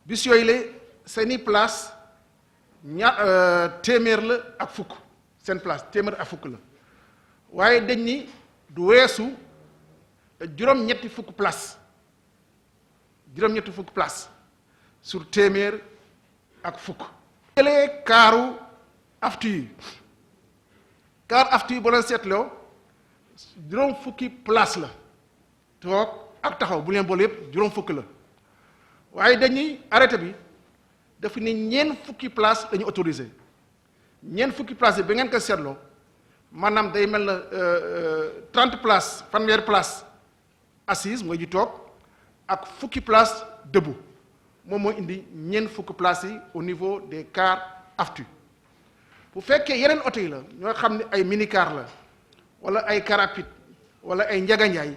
bis yooyu la seeni place téeméer la ak fukk seen place téeméer ak fukk la waaye dañ ni du weesu juróom-ñetti fukk place sur téeméer ak fukk. jëlee kaaru aftu yi boo leen seetloo juróom fukki place la toog ak taxaw bu leen boole yëpp juróom fukk la waaye dañuy arrêté bi dafa ni ñeent fukki place dañu autorisé ñeent fukki place yi ba ngeen ko seetloo maanaam day mel na 30 place fanweeri place assise mooy ji toog ak fukki place debout moom moo indi ñeent fukki place yi au niveau des cars aftu bu fekkee yeneen oto yi la ñoo xam ne ay minicar la wala ay car rapide wala ay njaganjaay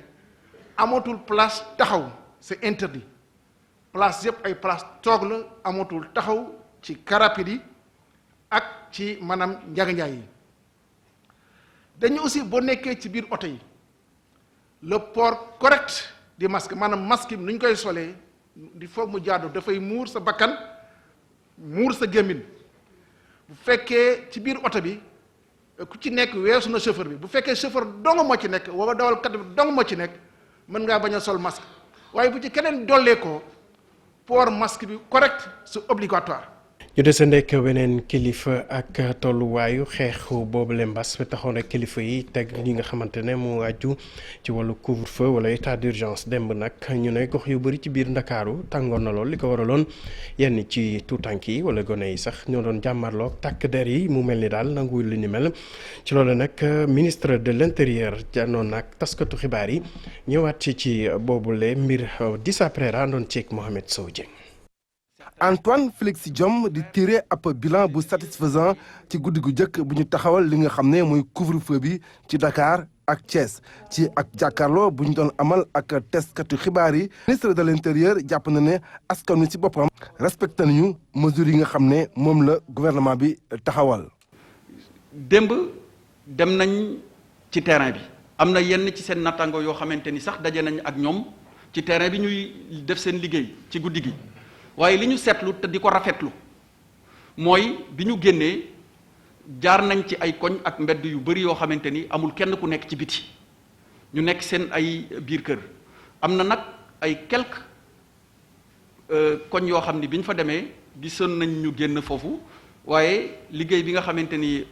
amatul place taxaw c'est interdit place yëpp ay place toog la amatul taxaw ci car rapide yi ak ci maanaam njaganjaay yi dañu aussi boo nekkee ci biir oto yi le port correct du masque maanaam masque bi nu ñu koy solee di foog mu jaadu dafay muur sa bakkan muur sa gémmiñ bu fekkee ci biir oto bi ku ci nekk weesu na chauffeur bi bu fekkee chauffeur dong moo ci nekk wala dawalkat bi dong moo ci nekk mën ngaa bañ a sol masque waaye bu ci keneen dollee ko port masque bi correct c'est obligatoire. ñu desandek weneen kilifa ak tolluwaayu xeexu boobule mbas bi taxoon rek kilifa yi teg li nga xamante ne mu aju ci wàllu couvre-feu wala état d'urgence démb nag ñu ne gox yu bëri ci biir ndakaaru tàngoon na lool li ko waraloon yenn ci tuutànk yi wala gone yi sax ñoo doon jàmmarloog takk der yi mu mel ni daal nanguwul li ni mel ci loolu nag ministre de l'intérieur janoon nag taskatu xibaar yi ñëwaat ci boobule mbir Dissa Préra doon ceeg Mohamed Sow Dieng. Antoine Félix Diome di tiré ab bilan bu satisfaisant ci guddi gu njëkk bu ñu taxawal li nga xam ne mooy couvre-feu bi ci Dakar ak Thiès ci ak jàkkaarloo bu ñu doon amal ak testkatu xibaar yi. ministre de l'intérieur jàpp na ne askan wi ci boppam respecté nañu mesures yi nga xam ne moom la gouvernement bi taxawal. démb dem nañ ci terrain bi am na yenn ci seen nattango yoo xamante ni sax daje nañ ak ñoom ci terrain bi ñuy def seen liggéey ci guddi gi. waaye li ñu seetlu te di ko rafetlu mooy bi ñu génnee jaar nañ ci ay koñ ak mbedd yu bari yoo xamante ni amul kenn ku nekk ci biti ñu nekk seen ay biir kër am na nag ay quelques koñ yoo xam ni bi ñu fa demee gisoon nañ ñu génn foofu waaye liggéey bi nga xamante ni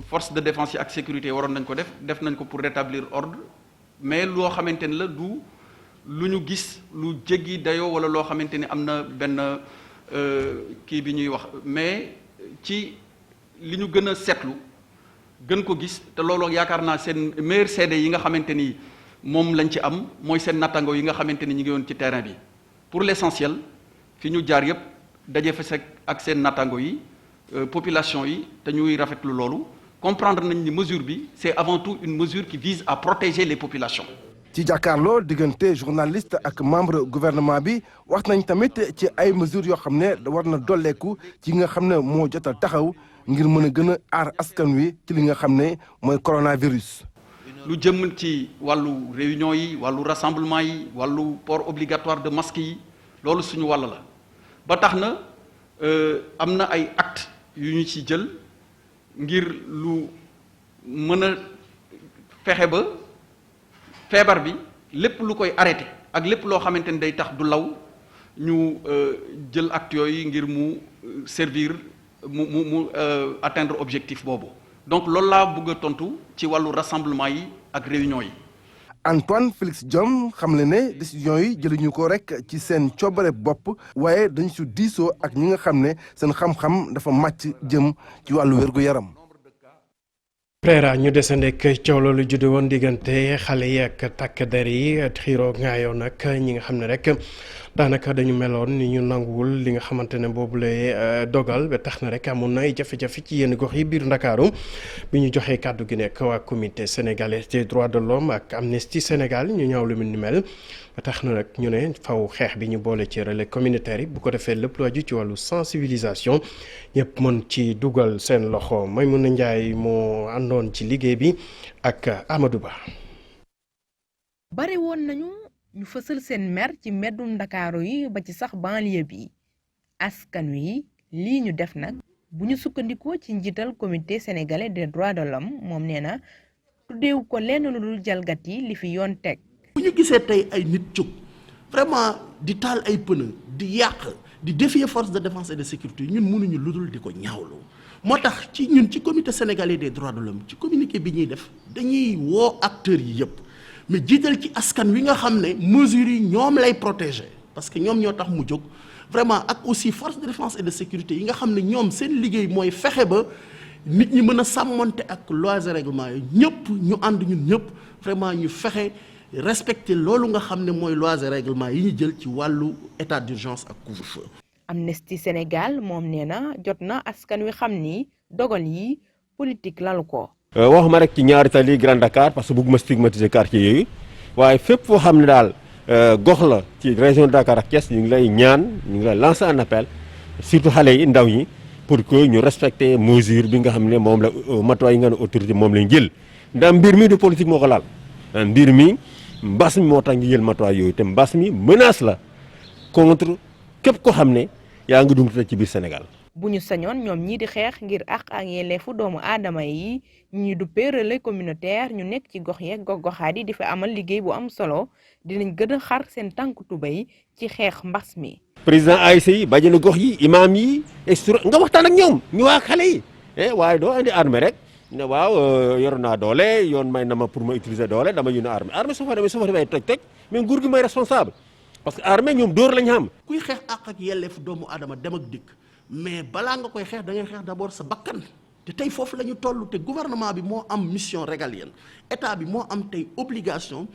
force de défense yi ak sécurité waroon nañ ko def nañ ko pour rétablir ordre mais loo xamante ni la du lu ñu gis lu jéggi dayoo wala loo xamante ni am na benn kii bi ñuy wax mais ci li ñu gën a seetlu gën ko gis te loolu yaakaar naa seen meilleur seede yi nga xamante ni moom lañ ci am mooy seen nattango yi nga xamante ni ñu ngi woon ci terrain bi pour l'essentiel fi ñu jaar yépp daje fa ak seen nattango yi population yi te ñuy rafetlu loolu comprendre nañ ni mesure bi c'est avant tout une mesure qui vise à protéger les populations. ci jàkkaarloo diggante journaliste ak membre gouvernement bi wax nañ tamit ci ay mesures yoo xam ne war na dolleeku ci nga xam ne moo jot a taxaw ngir mën a gën a aar askan wi ci li nga xam ne mooy coronavirus. lu jëm ci wàllu réunion yi wàllu rassemblement yi wàllu port obligatoire de masque yi loolu suñu wàll la ba tax na am na ay actes yu ñu ci jël ngir lu mën a fexe ba. feebar bi lépp lu koy arrêté ak lépp loo xamante ni day tax du law ñu jël actes yooyu ngir mu servir mu atteindre objectif boobu donc loolu laa bëgg a tontu ci wàllu rassemblement yi ak réunion yi. Antoine Félix Diome xam le ne décision yi jëluñu ko rek ci seen coobare bopp waaye dañu su diisoo ak ñi nga xam ne seen xam-xam dafa màcc jëm ci wàllu wér-gu-yaram. Préra ñu desandek coow loolu juddu woon diggante xale yi ak takk der yi xiiroo ngaayoo nag ñi nga xam ne rek daanaka dañu meloon ni ñu nanguwul li nga xamante ne boobu lay dogal ba tax na rek amoon na ay jafe-jafe ci yenn gox yi biir Ndakaaru bi ñu joxee kàddu gi nekk waa comité sénégalais des droits de l'homme ak Amnesty Sénégal ñu ñaaw lu ni mel ba tax na nag ñu ne faw xeex bi ñu boole ci relais communautaire yi bu ko defee lépp lu aju ci wàllu sensibilisation ñëpp mën ci dugal seen loxo Maimouna Ndiaye moo àndoon ci liggéey bi ak Amadou Ba. bare woon nañu ñu fësal seen mer ci mbeddum Ndakaaru yi ba ci sax banlieue bi askan wi lii ñu def nag bu ñu sukkandikoo ci njiital comité sénégalais des droits de l'homme moom nee na tuddeewu ko lenn lu dul jalgati li fi yoon teg. bu ñu gisee tey ay nit jóg vraiment di taal ay pneu di yàq di défier force de défense et de sécurité ñun mënuñu ludul di ko ñaawlu moo tax ci ñun ci comité sénégalais des droits de l'homme ci communiqué bi ñuy def dañuy woo acteurs yi yëpp mais jiital ci askan wi nga xam ne mesures yi ñoom lay protéger parce que ñoom ñoo tax mu jóg vraiment ak aussi force de défense et de sécurité yi nga xam ne ñoom seen liggéey mooy fexe ba nit ñi mën a sàmmonte ak lois et règlements yi ñëpp ñu ànd ñun ñëpp vraiment ñu fexe respecter loolu nga xam ne mooy lois et règlements yi ñu jël ci wàllu état d'urgence ak couvre-feu. Amnesty Sénégal moom nee na jot na askan wi xam ni dogal yi politique lalu ko. waxuma rek ci ñaari tali Grand Dakar parce que bëgguma stigmatiser quartier yooyu waaye fépp foo xam ne daal gox la ci région de Dakar ak Thiès ñu ngi lay ñaan ñu ngi lay lancer un appel surtout xale yi ndaw ñi pour que ñu respecter mesure bi nga xam ne moom la matuwaay yi nga ne autorité moom lañ jël ndax mbir mi du politique moo ko laal mbir mi mbas mi moo tax ñu jël matuwaay yooyu te mbas mi menace la contre képp ko xam ne yaa ngi dund ci biir Sénégal. bu ñu sañoon ñoom ñii di xeex ngir àq ak yelleefu doomu aadama yi ñi duppee relais communautaire ñu nekk ci gox yeeg gox-goxaat yi di fi amal liggéey bu am solo dinañ gën a xar seen tànku tubéy ci xeex mbas mi. président ASC yi bàjjenu gox yi imam yi extra nga waxtaan ak ñoom ñu waa xale yi waaye doo indi armée rek ne waaw yor naa doole yoon may na ma pour ma utiliser doole dama yónnee armée su fa demee toj mais nguur gi may responsable parce que armée ñoom dóor lañ xam. kuy xeex àq ak yelleefu doomu aadama dem ak dikk mais balaa nga koy xeex da ngay xeex d'abord sa bakkan te tey foofu la ñu toll te gouvernement bi moo am mission régalienne état bi moo am tey obligation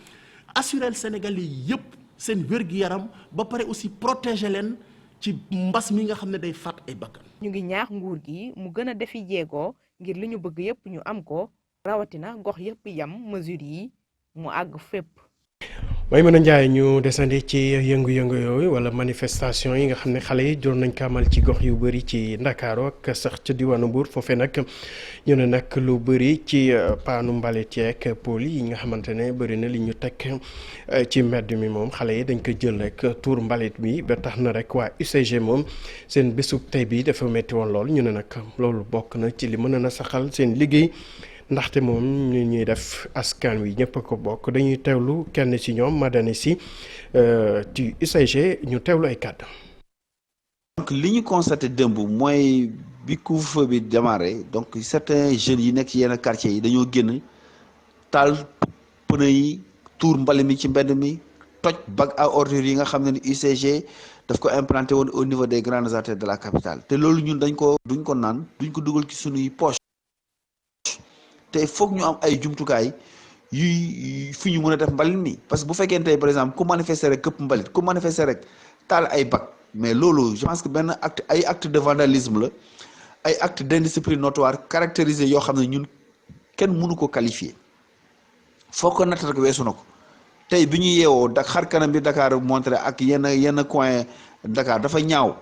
assurer Sénégalais yi yëpp seen wér-gu-yaram ba pare aussi protéger leen ci mbas mi nga xam ne day faat ay bakkan. ñu ngi ñaax nguur gi mu gën a defi jéego ngir li ñu bëgg yëpp ñu am ko rawatina gox yëpp yam mesures yi mu àgg fépp. may mën a njaay ñu desandi ci yëngu-yëngu yooyu wala manifestation yi nga xam ne xale yi doon nañ ko amal ci gox yu bëri ci Ndakaaru ak sax ca diwaanu Mbuur foofee nag ñu ne nag lu bëri ci paanu mbalit yeeg pool yi nga xamante ne bëri na li ñu teg ci mbedd mi moom xale yi dañ ko jël rek tuur mbalit bi ba tax na rek waa UCG moom seen bésub tey bi dafa metti woon lool ñu ne nag loolu bokk na ci li mën na saxal seen liggéey. ndaxte moom ñu ñuy def askan wi ñëpp a ko bokk dañuy teewlu kenn ci ñoom Madani si ci UCG ñu teewlu ay kàddu. donc li ñu constaté dëmb mooy bi couvre-feu bi démarré donc certains jeunes yi nekk ci yenn quartiers yi dañoo génn taal pneu yi tuur mbali mi ci mbedd mi toj bac à ordures yi nga xam ne UCG daf ko implanté woon au niveau des grandes artères de la capitale te loolu ñun duñ ko naan duñ ko dugal ci sunuy poche. te foog ñu am ay jumtukaay yuy fi ñu mën a def mbalit mi parce que bu fekkente par exemple ku manifester rek këpp mbalit ku manifester rek taal ay bac mais loolu je pense que benn acte de vandalisme la ay acte d'indiscipline notoire caractérisé yoo xam ne ñun kenn mënu ko qualifier foog ko natt rek weesu na ko tey bi ñu yeewoo xar kanam bi Dakar montré ak yenn coin Dakar dafa ñaaw.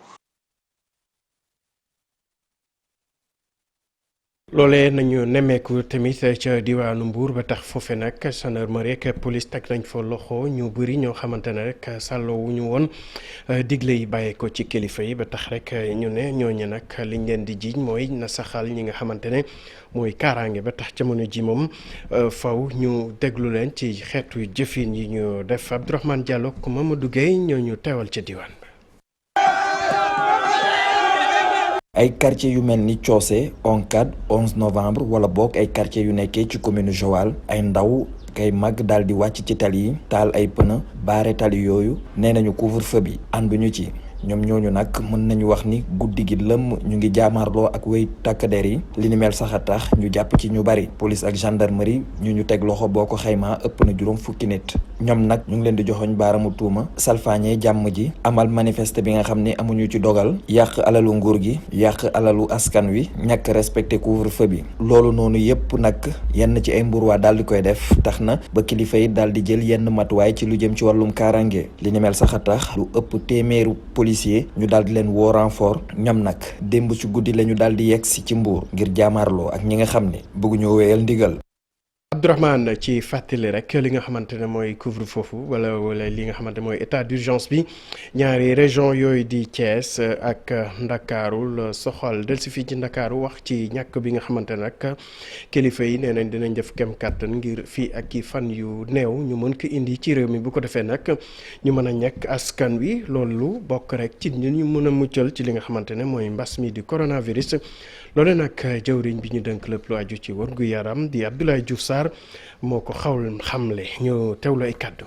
loolee nañu nemmeeku tamit ca diwaanu Mbuur ba tax foofe nag gendarmerie ak police teg nañ fa loxo ñu bëri ñoo xamante ne rek sàlloo wu ñu woon digle yi bàyyee ko ci kilifa yi ba tax rek ñu ne ñooñu nag liñ leen di jiiñ mooy na saxal ñi nga xamante ne mooy kaaraange ba tax jamono ji moom faw ñu déglu leen ci xeetu jëfin yi ñu def Abdourahmane Diallo ku Mamadou Gueye ñoo ñu teewal ca diwaan. ay quartier yu mel ni Coose Oncad 11 novembre wala boog ay quartier yu nekkee ci commune Joal ay ndaw kay mag daal di wàcc ci tali yi taal ay pneu baare tali yooyu nee nañu couvre-feu bi ànduñu ci ñoom ñooñu nag mën nañu wax ni guddi gi lëmm ñu ngi jaamaarloo ak way takk der yi li ni mel sax a tax ñu jàpp ci ñu bari police ak gendarmerie ñu teg loxo boo ko xaymaa ëpp na juróom fukki nit ñoom nag ñu ngi leen di joxoñ baaramu tuuma salfaañee jàmm ji amal manifeste bi nga xam ne amuñu ci dogal yàq alalu nguur gi yàq alalu askan wi ñàkk respecté couvre-feu bi loolu noonu yépp nag yenn ci ay mburwaa daal di koy def tax na ba kilifa yi daal di jël yenn matuwaay ci lu jëm ci wàllum kaaraange li ni mel sax a tax lu ëpp téeméeru ñu daal di leen woo renfort ñoom nag démb ci guddi la ñu daal di yegg si ci Mbuur ngir jaamaarloo ak ñi nga xam ne bëgguñoo wéyal ndigal Abdourahmane ci fàttali rek li nga xamante ne mooy couvre foofu wala li nga xamante mooy état d'urgence bi ñaari région yooyu di Thiès ak Ndakaaru soxal del si fii ci Ndakaaru wax ci ñàkk bi nga xamante ne nag kilifa yi nee nañ dinañ def kem kàttan ngir fii ak i fan yu néew ñu mën ko indi ci réew mi bu ko defee nag ñu mën a ñekk askan wi loolu bokk rek ci ñu mën a muccal ci li nga xamante ne mooy mbas mi di coronavirus. loole nag jëwriñ bi ñu dënk lépp lu aju ci wërgu yaram di Abdoulaye Diouf Sarr moo ko xamle ñu teewlu ay kàddu.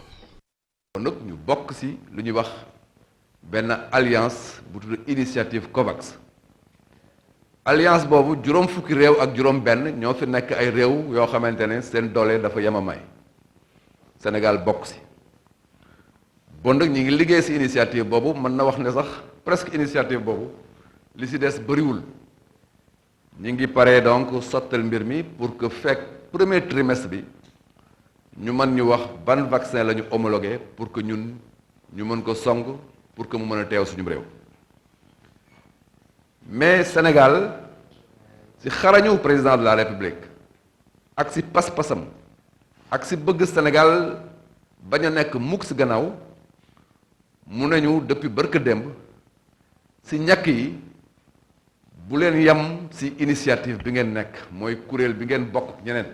nag ñu bokk ci lu ñuy wax benn alliance bu tudd initiative COVAX alliance boobu juróom fukki réew ak juróom benn ñoo fi nekk ay réew yoo xamante ne seen doole dafa yemamaay Sénégal bokk ci bon nag ñi ngi liggéey ci initiative boobu mën na wax ne sax presque initiative boobu li ci des bëriwul ñi ngi paree donc sottal mbir mi pour que fekk premier trimestre bi ñu mën ñu wax ban vaccin la ñu homologué pour que ñun ñu mën ko song pour que mu mën a teew suñu réew mais Sénégal ci xarañu président de la République ak ci pas-pasam ak ci bëgg Sénégal bañ a nekk mukk ci gannaaw mu nañu depuis barke démb ci ñàkk yi bu leen yam ci initiative bi ngeen nekk mooy kuréel bi ngeen bokk ñeneen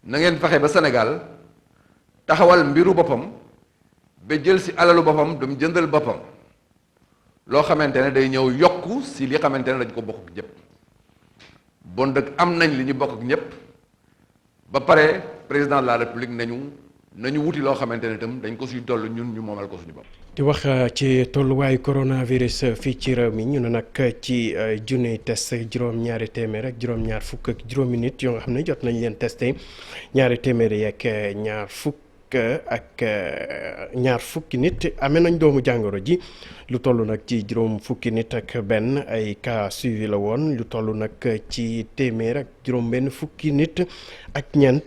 na ngeen fexe ba Sénégal taxawal mbiru boppam ba jël ci alalu boppam dem jëndal boppam loo xamante ne day ñëw yokku ci li xamante ne dañ ko bokk ak ñëpp bon dëgg am nañ li ñu bokk ak ñëpp ba pare président de la République nañu wuti loo xamante ne itam dañ ko suy toll ñun ñu moomal ko suñu bopp. di wax ci tolluwaayu coronavirus fii ci réew mi ñu ne nag ci junniy test juróom-ñaari téeméer ak juróom-ñaar fukk ak juróomi nit yoo nga xam ne jot nañ leen testé ñaari téeméer yeeg ñaar fukki nit amee nañ doomu jàngoro ji lu toll nag ci juróom fukki nit ak benn ay cas suivi la woon lu toll nag ci téeméer ak juróom benn fukki nit ak ñeent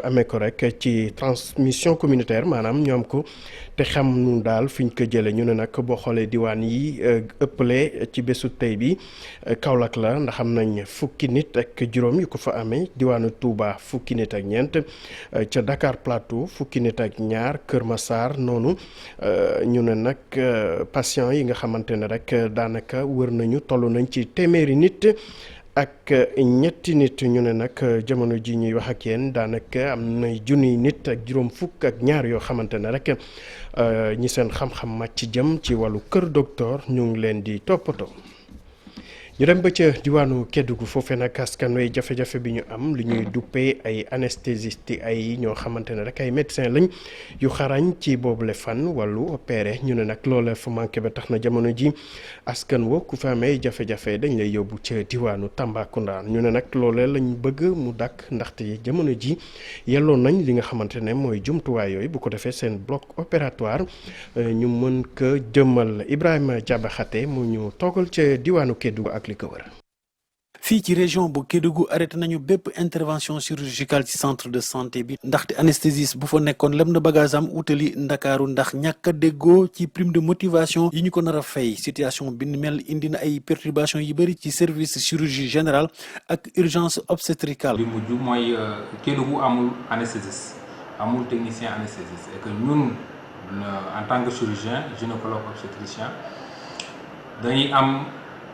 amee ko rek ci transmission communautaire maanaam ñu am ko te xam nu daal fi ñu ko jëlee ñu ne nag boo xoolee diwaan yi ëppale ci bésu tey bi Kaolack la ndax am nañ fukki nit ak juróom yu ko fa amee diwaanu Touba fukki nit ak ñeent ca Dakar Plateau fukki nit ak ñaar Kër Massar noonu ñu ne nag patients yi nga xamante ne rek daanaka wër nañu toll nañ ci téeméeri nit ak ñetti nit ñu ne nag jamono ji ñuy wax ak yéen daanaka am na junniy nit ak juróom fukk ak ñaar yoo xamante ne rek ñi seen xam-xam màcc jëm ci wàllu kër docteur ñu ngi leen di toppatoo. ñu dem ba ca diwaanu Kédougou foofee nag askan wi jafe-jafe bi ñu am li ñuy duppee ay anesthésiste ay ñoo xamante ne rek ay médecin lañ yu xarañ ci boobule fan wàllu opéré ñu ne nag loola fa manqué ba tax na jamono ji askan wo ku fa amee jafe-jafe dañ lay yóbbu ca diwaanu Tambacounda ñu ne nag loola lañ bëgg mu dakk ndaxte jamono ji yelloo nañ li nga xamante ne mooy jumtuwaay yooyu bu ko defee seen bloc opératoire ñu mën ko jëmmal Ibrahima Diabaxate mu ñu toogal ca diwaanu Kédougou ak li ko wër. fii ci région bu Kédougou arrêté nañu bépp intervention chirurgicale ci centre de santé bi ndaxte anesthésiste bu fa nekkoon lem na bagage am utali Ndakaaru ndax ñàkk a déggoo ci prime de motivation yi ñu ko nar a fay situation bi ni mel indi na ay perturbations yu bëri ci service chirurgie générale ak urgence obstétricale. li mujj mooy Kédougou amul anesthésiste amul technicien anesthésiste et que ñun en tant que chirurgien gynécologue obstétricien dañuy am.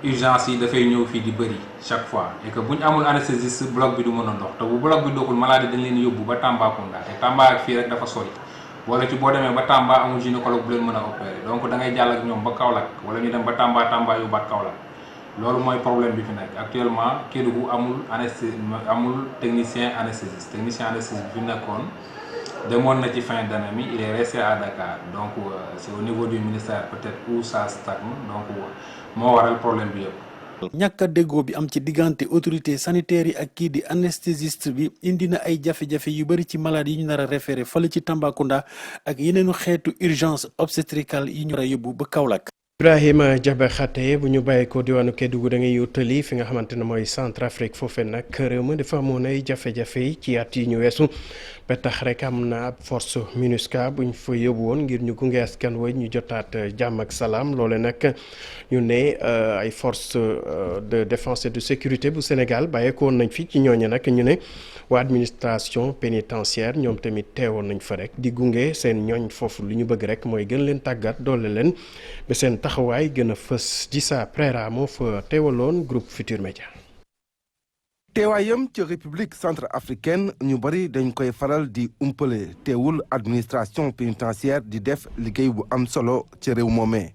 urgence yi dafay ñëw fii di bëri chaque fois et que bu ñu amul anesthésiste bloc bi du mën a dox te bu bloc bi doxul maladie dañ leen yóbbu ba Tambacounda te Tamba ak fii rek dafa sori wala ci boo demee ba Tamba amul gynécologue bu leen mën a opérer donc da ngay jàll ak ñoom ba Kaolack wala ñu dem ba Tamba yóbbaat Kaolack loolu mooy problème bi fi nekk actuellement Kédougou amul technicien anesthésiste bi fi nekkoon demoon na ci fin d'année mi il est resté à Dakar donc c'est au niveau du ministère peut-être où ça stagne donc moo waral problème bi yëpp. ñàkk a déggoo bi am ci diggante autorité sanitaire yi ak kii di anesthésiste bi indi na ay jafe-jafe yu bëri ci malade yi ñu nar a référé fële ci Tambacounda ak yeneenu xeetu urgence obstétricale yi ñu war a yóbbu ba Kaolack. Ibrahima Diabakhate bu ñu bàyyi ko diwaanu Kédougou da ngay wutali fi nga xamante ne mooy Centrafrique foofee nag réew mi dafa amoon ay jafe-jafe ci at yi ñu weesu ba tax rek am na ab force MINUSCA bu ñu fa yóbbu woon ngir ñu gunge askan wa ñu jotaat jàmm ak salaam loole nag ñu ne ay force de défense et de sécurité bu Sénégal bàyyeekoon nañ fi ci ñooñu nag ñu ne waa administration pénitentiaire ñoom tamit teewoon nañ fa rek di gunge seen ñooñ foofu lu ñu bëgg rek mooy gën leen tàggat doole leen ba seen taxawaay gën a fës Dissa Préra moo fa teewaloon groupe Futur Média. teewaayam ci république centrafricaine ñu bari dañ koy faral di umpale teewul administration pénitentiaire di def liggéey bu am solo ci réew moomee.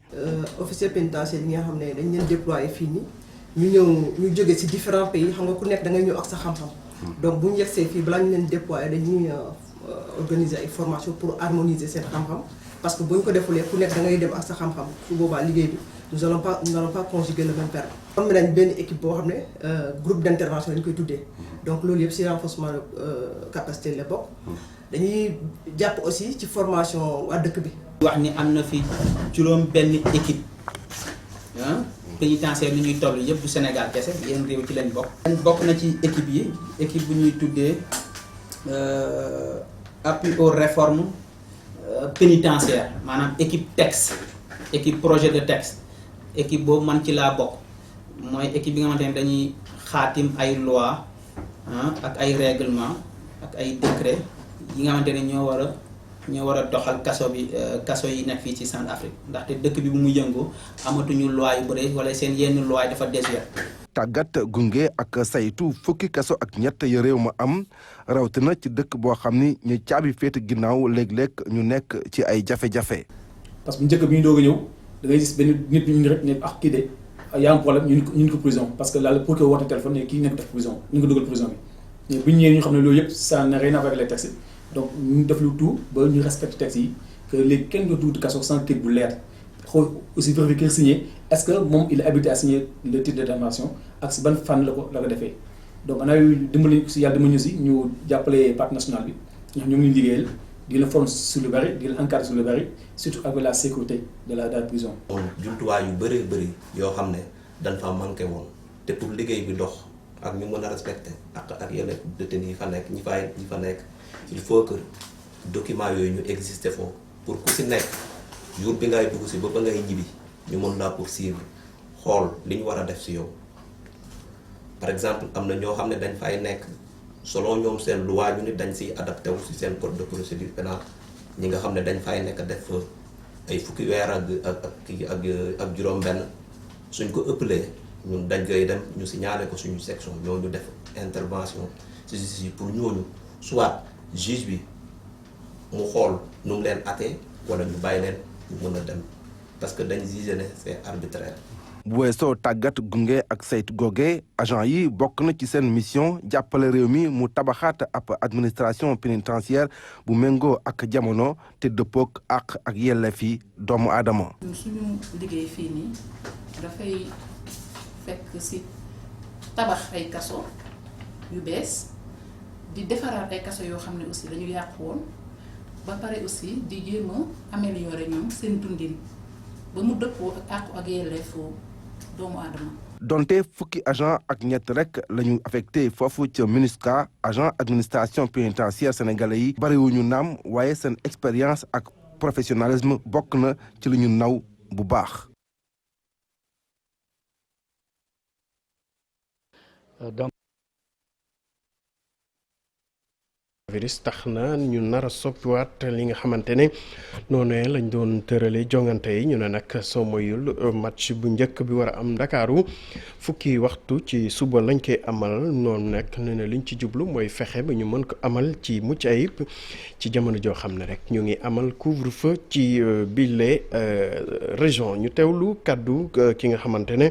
officier pénitentiaire yi nga xam ne dañ leen déployer fii nii ñu jóge ci différents pays xam nga ku nekk da ngay ñëw ak sa xam-xam. donc bu ñu yegsee fii balaa ñu leen déployer dañuy organiser ay formation pour harmoniser seen xam-xam parce que bu ñu ko defulee ku nekk da ngay dem ak sa xam-xam su boobaa liggéey bi nous n'allons pas conjuguer le même verbe. am nañ benn équipe boo xam ne groupe d'intervention lañ koy tuddee donc loolu yëpp ci renforcement capacité la bokk dañuy jàpp aussi ci formation waa dëkk bi. wax ni am na fi juróom benn équipe pénitentiaire li ñuy toll yëpp du Sénégal kese yenn réew ci leen bokk. bokk na ci équipe yi équipe bu ñuy tuddee appui aux réformes pénitentiaires maanaam équipe texte équipe projet de texte équipe boobu man ci laa bokk mooy équipe bi nga xamante ne dañuy xaatim ay loi ak ay règlement ak ay décret yi nga xamante ne ñoo war a doxal kaso yi nekk fii ci Centrafrique ndaxte dëkk bi bu mu yëngoo amatuñu loi yu bëri wala seen yenn loi dafa désuet. tàggat gunge ak saytu fukki kaso ak ñett ya réew ma am rawatina ci dëkk boo xam ni ñu caabi féete ginnaaw léeg-léeg ñu nekk ci ay jafe-jafe. parce que njëkk bi ñu doog a ñëw da ngay gis benn nit ñu rek ne kii de y a un problème ñu ko prison parce que là pour que woote téléphone ne kii nekk def prison ñu ko dugal prison bi mais bu ñu ñëwee ñu xam ne loolu yëpp ça n'a rien à voir avec les textes donc ñu def lu tout ba ñu respecte textes yi que léegi kenn dootu wut kaso sans kayit bu leer xool aussi vérifier signé est-ce que moom il est habilité à signer le titre de détention ak si ban fànn la ko defee donc on a eu dimbali si yàlla dimbali ñu si ñu jàppale parc national bi ñoo ñu ngi liggéeyal di la forme sur le bari di la encadrer sur le bari surtout avec la sécurité de la prison. jumtuwaay yu bëree bëri yoo xam ne dañ fa manqué woon te pour liggéey bi dox ak ñu mën a respecté ak yenn détenus yi fa nekk ñi fa nekk il faut que document yooyu ñu existé foofu pour ku si nekk jour bi ngay dugg si ba ngay ñibbi ñu mën laa poursuivre xool li ñu war a def si yow par exemple am na ñoo xam ne dañ fay nekk. selon ñoom seen loi ñu nit dañ siy adapté wu si seen code de procédure pénale ñi nga xam ne dañ fay nekk def ay fukki weer ak juróom-benn suñ ko ëppalee ñun dañ koy dem ñu signalé ko suñu section ñooñu def intervention si justice pour ñooñu soit juge bi mu xool nu mu leen atee wala ñu bàyyi leen ñu mën a dem parce que dañ jugé ne c'est arbitraire. bu weesoo tàggat gunge ak saytu goge agent yi bokk na ci seen mission jàppale réew mi mu tabaxaat ab administration pénitentiaire bu méngoo ak jamono te dëppook ak yelleef yi doomu aadama. suñu liggéey fii nii dafay fekk ci tabax ay kaso yu bees di defaraat ay kaso yoo xam ne aussi dañu yàqu woon ba pare aussi di jéem a améliorer ñoom seen dundin ba mu dëppoo ak àqu ak yelleefu doomu aadama. donte fukki agent ak ñett rek la ñu affecté foofu ca MINUSCA agent administration pénitentiaire sénégalais yi bariwuñu naam waaye seen expérience ak professionnalisme bokk na ci li ñu naw bu baax. virus tax na ñu nar a soppiwaat li nga xamante ne noonu lañ doon tërale jongante yi ñu ne nag soo moyul match bu njëkk bi war a am Ndakaaru fukki waxtu ci suba lañ koy amal noonu nag nee na liñ ci jublu mooy fexe ba ñu mën ko amal ci mucc ayib ci jamono joo xam ne rek ñu ngi amal couvre-feu ci bile région ñu teewlu kaddu ki nga xamante ne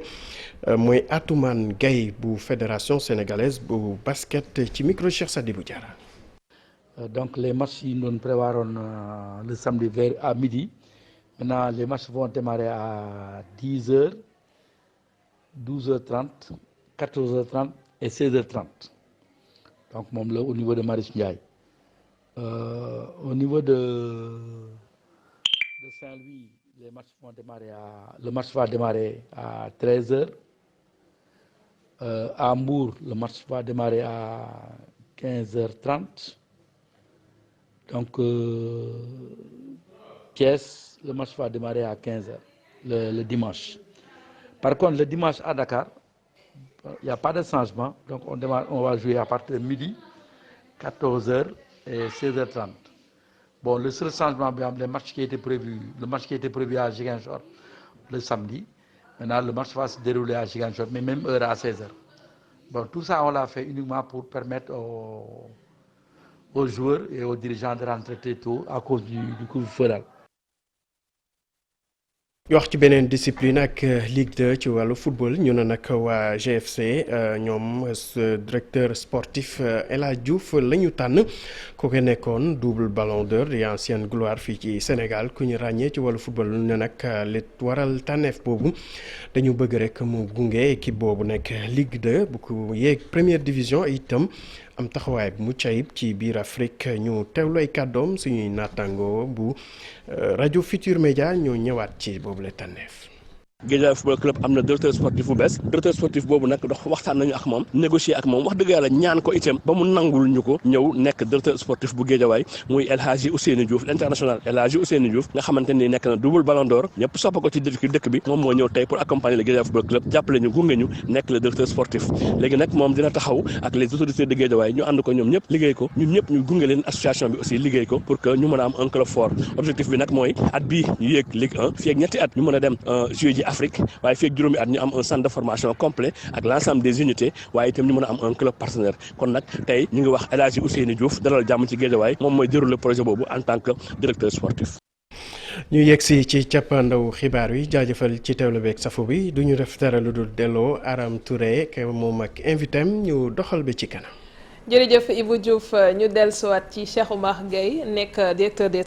mooy Atoumane Gaye bu fédération sénégalaise bu basket ci micro Cheikh Sadibou Diarra. Donc les matchs ils nous prévoiront le samedi à midi. Maintenant les matchs vont démarrer à 10h, 12h30, 14h30 et 16h30. Donc moom la au niveau de Marius Ndiaye. Au niveau de Saint-Louis le match va démarrer à 13h. À Mbour, le match va démarrer à 15h30. Donc, Thiès, le match va démarrer à 15h le dimanche. Par contre, le dimanche à Dakar, il n'y a pas de changement. Donc, on va jouer à partir de midi, 14h et 16h30. Bon, le seul changement, le match qui était prévu à Ziguinchor le samedi, maintenant le match va se dérouler à Ziguinchor, mais même heure à 16h. Bon, tout ça, on l'a fait uniquement pour permettre aux joueurs et aux dirigeants de rentrer très tôt à cause du couvre-feu daal. ñu wax ci beneen discipline ak Ligue 2 ci wàllu football ñu ne nag waa GFC ñoom directeur sportif El Hadj Diouf la ñu tànn kooku nekkoon double ballon d'or di ancienne gloire fii ci Sénégal ku ñu ràññee ci wàllu football ne nag li waral tànneef boobu dañu bëgg rek mu gunge équipe boobu nekk Ligue 2 bu ko yéeg première division itam am taxawaay bu mucc ayib ci biir Afrique ñu teewlu ay kàddoom suñuy naataango bu rajo Futur Média ñoo ñëwaat ci boobu la tànneef. Guédiawaye football club am na directeur sportif bu bees directeur sportif boobu nag dox waxtaan nañu ak moom négocier ak moom wax dëgg yàlla ñaan ko itam ba mu nangul ñu ko ñëw nekk directeur sportif bu Guédiawaye muy El Hadji Ousseynou Diouf l'international El Hadji Ousseynou Diouf nga xamante ni nekk na double ballon d'or ñëpp sopp ko ci dëkk bi moom moo ñëw tey pour accompagner le Guédiawaye football club jàppale ñu gunge ñu nekk le directeur sportif léegi nag moom dina taxaw ak les autorités de Guédiawaye ñu ànd ko ñoom ñëpp liggéey ko ñun ñëpp ñu gunge leen association bi aussi liggéey ko pour que ñu mën a am un club fort objectif bi nag mooy at bii ñu yéeg Ligue 1 fii ak ñetti at ñu mën a dem jouer ji Afrique waaye fii ak juróomi at ñu am un centre de formation complet ak l'ensemble des unités waaye itam ñu mën a am un club partenaire kon nag tey ñu ngi wax El Hadji Ousseynou Diouf dalal jàmm ci Guédiawaye moom mooy dérouler projet boobu en tant que directeur sportif. ñu yegsi ci cappaandaw xibaar wi jaajëfal ci teewlu beeg safo bi du ñu def dara lu dul delloo Aram Touré ke moom ak invité am ñu doxal ba ci kanam. jërëjëf Ibou Diouf ñu dellusiwaat ci Cheikh Oumar Gueye nekk directeur des